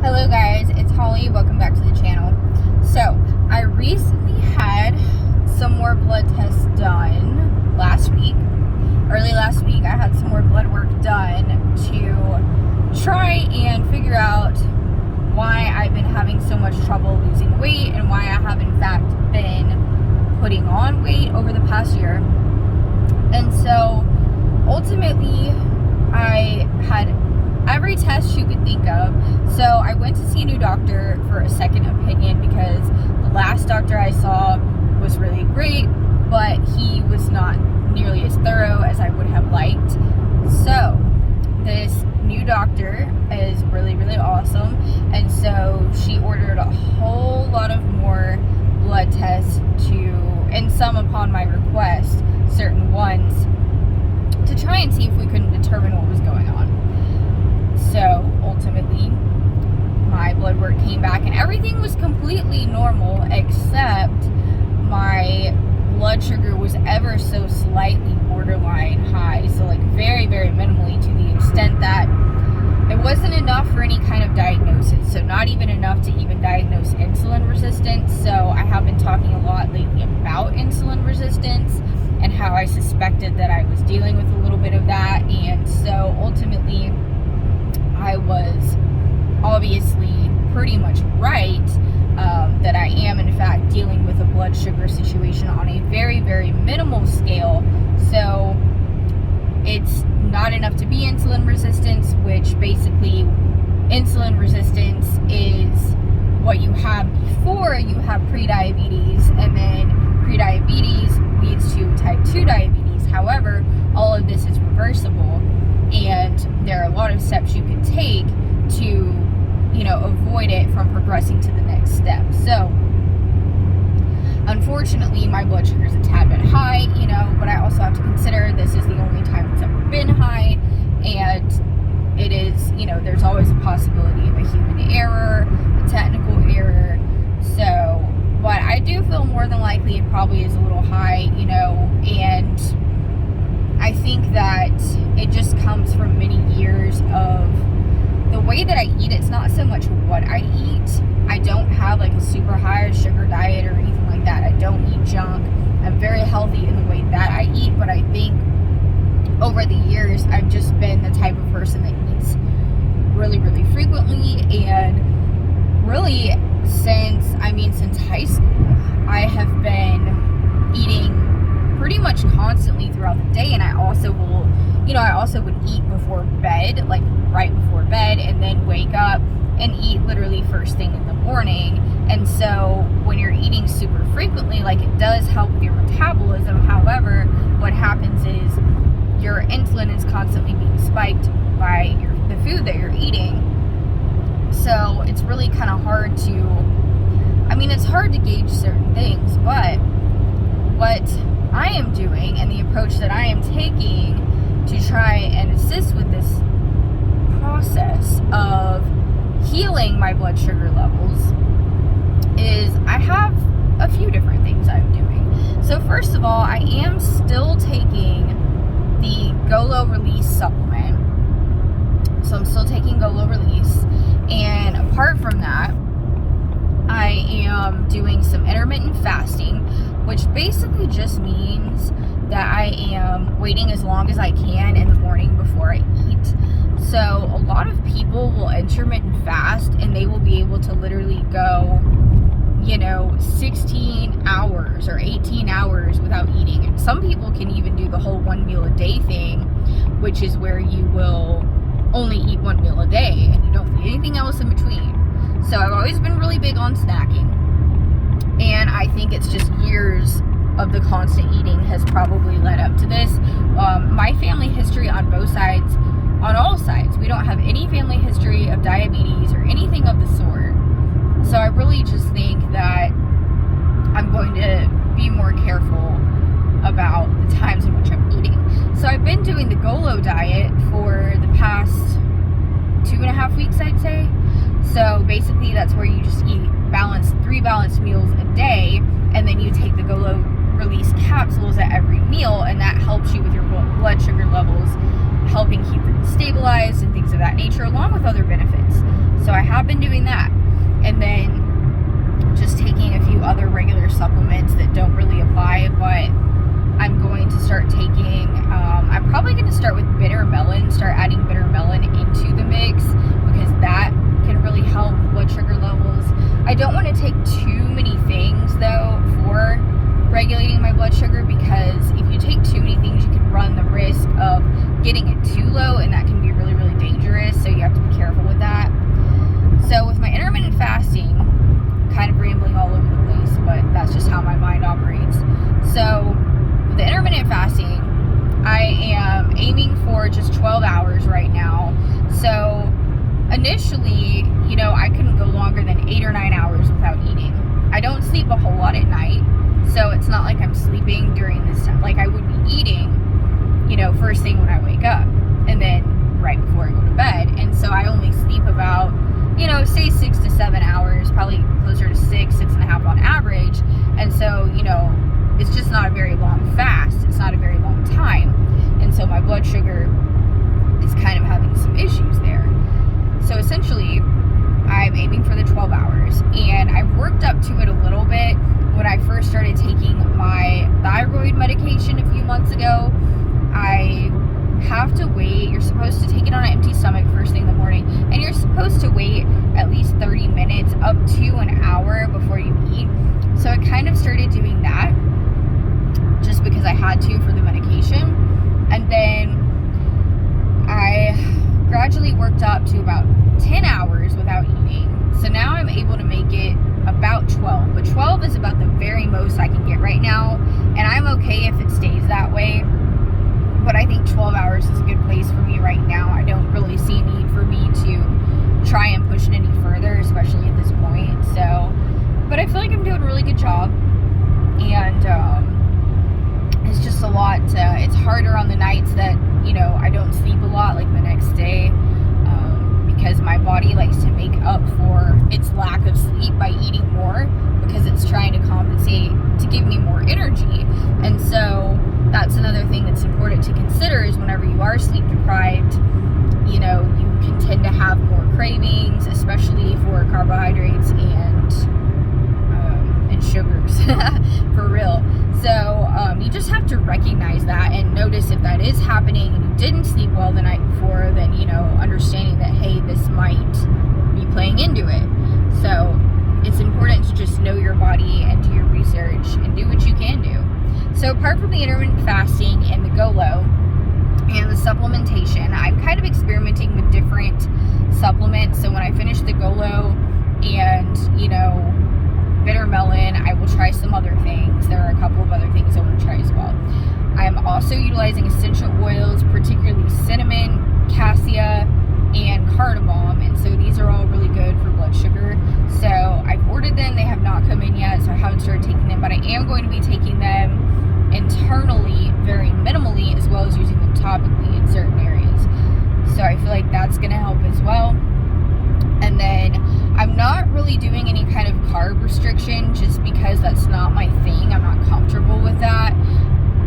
Hello guys, it's Holly. Welcome back to the channel. So, I recently had some more blood tests done last week. Early last week, I had some more blood work done to try and figure out why I've been having so much trouble losing weight and why I have in fact been putting on weight over the past year. And so, ultimately, I had every test you could think of. So I went to see a new doctor for a second opinion because the last doctor I saw was really great, but he was not nearly as thorough as I would have liked. So this new doctor is really, really awesome. And so she ordered a whole lot of more blood tests and some upon my request, certain ones, to try and see if we couldn't determine what was going on. So ultimately, my blood work came back and everything was completely normal, except my blood sugar was ever so slightly borderline high. So like very, very minimally, to the extent that it wasn't enough for any kind of diagnosis. So not even enough to even diagnose insulin resistance. So I have been talking a lot lately about insulin resistance and how I suspected that I was dealing with a little bit of that. And so ultimately, I was obviously pretty much right that I am in fact dealing with a blood sugar situation on a very, very minimal scale. So it's not enough to be insulin resistance, which basically insulin resistance is what you have before you have prediabetes, and then prediabetes leads to type 2 diabetes. However, all of this is reversible. And there are a lot of steps you can take to, avoid it from progressing to the next step. So, unfortunately, my blood sugar is a tad bit high, but I also have to consider this is the only time it's ever been high. And it is, there's always a possibility of a human error, a technical error. So, but I do feel more than likely it probably is a little high, and I think that it just comes from many years of the way that I eat. It's not so much what I eat. I don't have like a super high sugar diet or anything like that. I don't eat junk. I'm very healthy in the way that I eat, but I think over the years I've just been the type of person that eats really, really frequently, and really since high school, I have been eating pretty much constantly throughout the day. And I also would eat before bed, like right before bed, and then wake up and eat literally first thing in the morning. And so when you're eating super frequently, like, it does help with your metabolism. However, what happens is your insulin is constantly being spiked by the food that you're eating. So it's really kind of hard it's hard to gauge certain things, but what I am doing and the approach that I am taking to try and assist with this process of healing my blood sugar levels is I have a few different things I'm doing. So first of all, I am still taking the GOLO Release supplement. So I'm still taking GOLO Release, and apart from that, I am doing some intermittent fasting, which basically just means that I am waiting as long as I can in the morning before I eat. So a lot of people will intermittent fast and they will be able to literally go, 16 hours or 18 hours without eating. And some people can even do the whole 1 meal a day thing, which is where you will only eat 1 meal a day and you don't eat anything else in between. So I've always been really big on snacking, and I think it's just years of the constant eating has probably led up to this. My family history on all sides, we don't have any family history of diabetes or anything of the sort. So I really just think that I'm going to be more careful about the times in which I'm eating. So I've been doing the GOLO diet for the past 2.5 weeks, I'd say. So basically that's where you just eat 3 balanced meals a day, and then you take the GOLO Release capsules at every meal, and that helps you with your blood sugar levels, helping keep them stabilized and things of that nature, along with other benefits. So So I have been doing that. And then just taking a few other regular supplements that don't really apply, but I'm going to start taking, I'm probably going to start with bitter melon, start adding bitter melon into the mix, because that can really help blood sugar levels. I don't want to take too many things though for regulating my blood sugar, because if you take too many things, you can run the risk of getting it too low, and that can be really, really dangerous. So you have to be careful with that. So with my intermittent fasting, kind of rambling all over the place, but that's just how my mind operates. So with the intermittent fasting, I am aiming for just 12 hours right now. So initially, you know, I couldn't go longer than 8 or 9 hours without eating. I don't sleep a whole lot at night, so it's not like I'm sleeping during this time. Like, I would be eating, you know, first thing when I wake up, and then right before I go to bed. And so I only sleep about, you know, say 6 to 7 hours, probably closer to 6.5 on average. And so, you know, it's just not a very long fast. It's not a very long time. And so my blood sugar is kind of having some issues there. So essentially, I'm aiming for the 12 hours, and I've worked up to it a little bit. When I first started taking my thyroid medication a few months ago, I have to wait. You're supposed to take it on an empty stomach first thing in the morning, and you're supposed to wait at least 30 minutes up to an hour before you eat. So I kind of started doing that just because I had to for the medication. And then I gradually worked up to about 10 hours without eating. So now I'm able to make it about 12, but 12 is about the very most I can get right now, and I'm okay if it stays that way. But I think 12 hours is a good place for me right now. I don't really see a need for me to try and push it any further, especially at this point. So, but I feel like I'm doing a really good job, and it's just a lot. It's harder on the nights that, you know, I don't sleep a lot, like the next day, because my body likes to make up for its lack of sleep by eating more, because it's trying to compensate to give me more energy. And so that's another thing that's important to consider, is whenever you are sleep deprived, you know, you can tend to have more cravings, especially for carbohydrates and sugars, for real. So you just have to recognize that and notice if that is happening and you didn't sleep well the night before, then, you know, understanding that, hey, this might be playing into it. So it's important to just know your body and do your research and do what you can do. So apart from the intermittent fasting and the go-low and the supplementation, I'm kind of experimenting with different supplements. So when I finish the go-low and, you know, bitter melon, I will try some other things. There are a couple of other things I want to try as well. I'm also utilizing essential oils, particularly cinnamon, cassia, and cardamom, and so these are all really good for blood sugar. So I've ordered them. They have not come in yet, so I haven't started taking them, but I am going to be taking them internally very minimally, as well as using them topically in certain areas. So I feel like that's going to help as well. And then I'm not really doing any kind of carb restriction, just because that's not my thing. I'm not comfortable with that.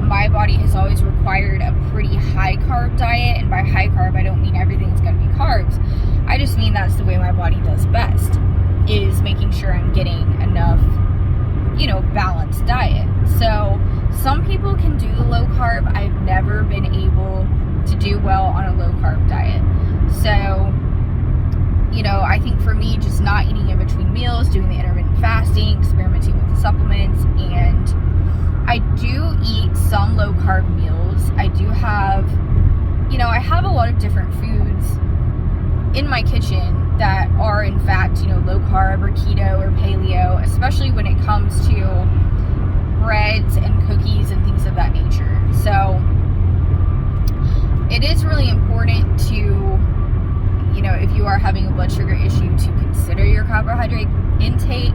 My body has always required a pretty high carb diet, and by high carb I don't mean everything's going to be carbs. I just mean that's the way my body does best, is making sure I'm getting enough, you know, balanced diet. So some people can do the low carb. I've never been able to do well on a low carb diet. So, you know, I think for me, just not eating in between meals, doing the intermittent fasting, experimenting with the supplements, and I do eat some low carb meals. I do have, you know, I have a lot of different foods in my kitchen that are in fact, you know, low carb or keto or paleo, especially when it comes to breads and cookies and things of that nature. So it is really important to, you know, if you are having a blood sugar issue, to consider your carbohydrate intake.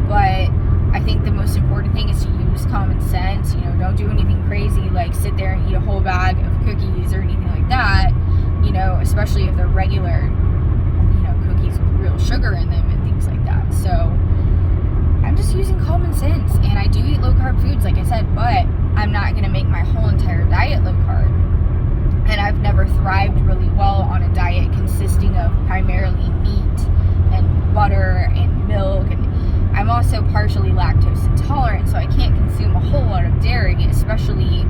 But I think the most important thing is to use common sense. You know, don't do anything crazy like sit there and eat a whole bag of cookies or anything like that, you know, especially if they're regular, you know, cookies with real sugar in them and things like that. So I'm just using common sense, and I do eat low carb foods, like I said, but I'm not going to make my whole entire diet low carb. And I've never thrived really well on a diet consisting of primarily meat lactose intolerant, so I can't consume a whole lot of dairy, especially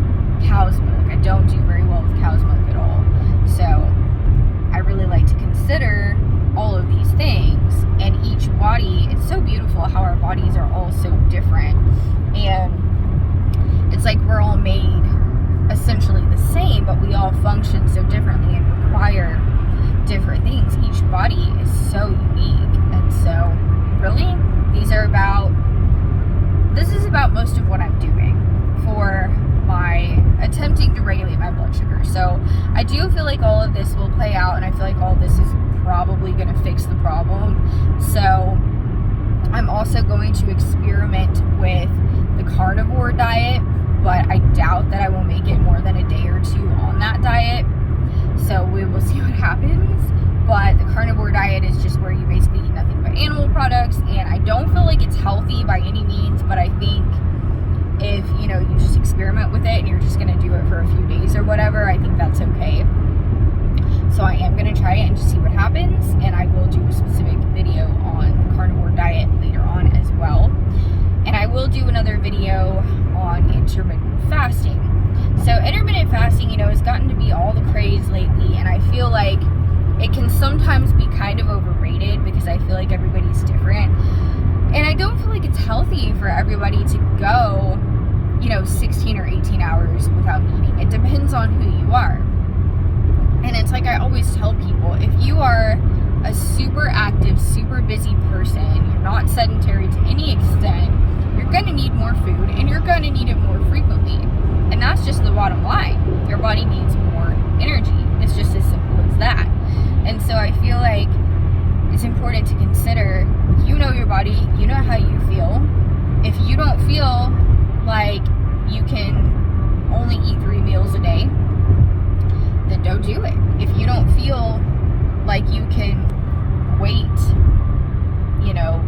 cow's milk. I don't do very well with cow's milk at all. So I really like to consider all of these things, and each body, it's so beautiful how our bodies are all so different, and it's like we're all made essentially the same, but we all function so differently and require different things. Each body is so unique, and so really this is about most of what I'm doing for my attempting to regulate my blood sugar. So I do feel like all of this will play out, and I feel like all of this is probably going to fix the problem. So I'm also going to experiment with the carnivore diet, but I doubt that I will make it more than a day or two on that diet. So we will see what happens. But the carnivore diet is just where you basically eat nothing but animal products, and I don't feel like it's healthy by any means, but I think if, you just experiment with it and you're just going to do it for a few days or whatever, I think that's okay. So I am going to try it and just see what happens, and I will do a specific video on the carnivore diet later on as well. And I will do another video on intermittent fasting. So intermittent fasting, has gotten to be all the craze lately, and I feel like it can sometimes be kind of overrated because I feel like everybody's different. And I don't feel like it's healthy for everybody to go, 16 or 18 hours without eating. It depends on who you are. And it's like I always tell people, if you are a super active, super busy person, you're not sedentary to any extent, you're going to need more food, and you're going to need it more frequently. And that's just the bottom line. Your body needs more energy. It's just as simple as that. And so I feel like it's important to consider, your body, how you feel. If you don't feel like you can only eat 3 meals a day, then don't do it. If you don't feel like you can wait,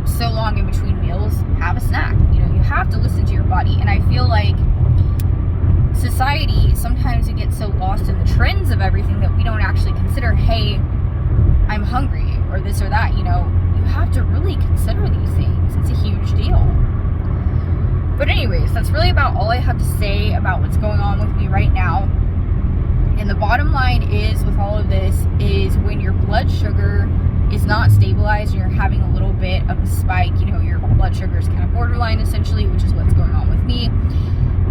so long in between meals, have a snack. You have to listen to your body. And I feel like society, sometimes it gets so lost in the trends of everything that we don't actually consider, hey, I'm hungry, or this or that. You have to really consider these things. It's a huge deal. But anyways, that's really about all I have to say about what's going on with me right now. And the bottom line is, with all of this, is when your blood sugar is not stabilized and you're having a little bit of a spike, your blood sugar is kind of borderline essentially, which is what's going on with me.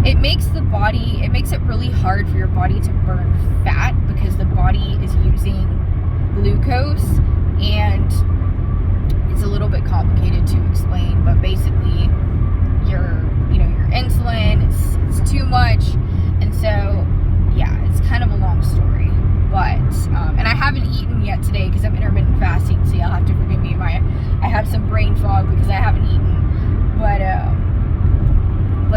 It makes it really hard for your body to burn fat because the body is using glucose, and it's a little bit complicated to explain, but basically your insulin, it's too much. And so yeah, it's kind of a long story, but and I haven't eaten yet today because I'm intermittent fasting, so you'll have to forgive me. I have some brain fog because I haven't eaten, but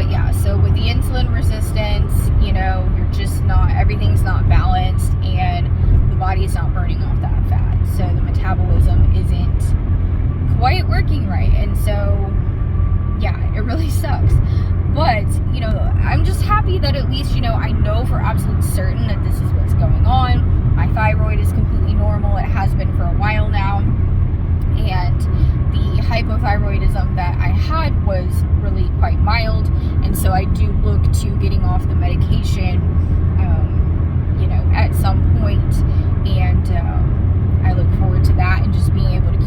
yeah, so with the insulin resistance, you're just everything's not balanced, and the body's not burning off that fat, so the metabolism isn't quite working right. And so yeah, it really sucks. But, I'm just happy that at least, I know for absolute certain that this is what's going on. My thyroid is completely normal. It has been for a while now. And the hypothyroidism that I had was really quite mild. And so I do look to getting off the medication, at some point. And I look forward to that and just being able to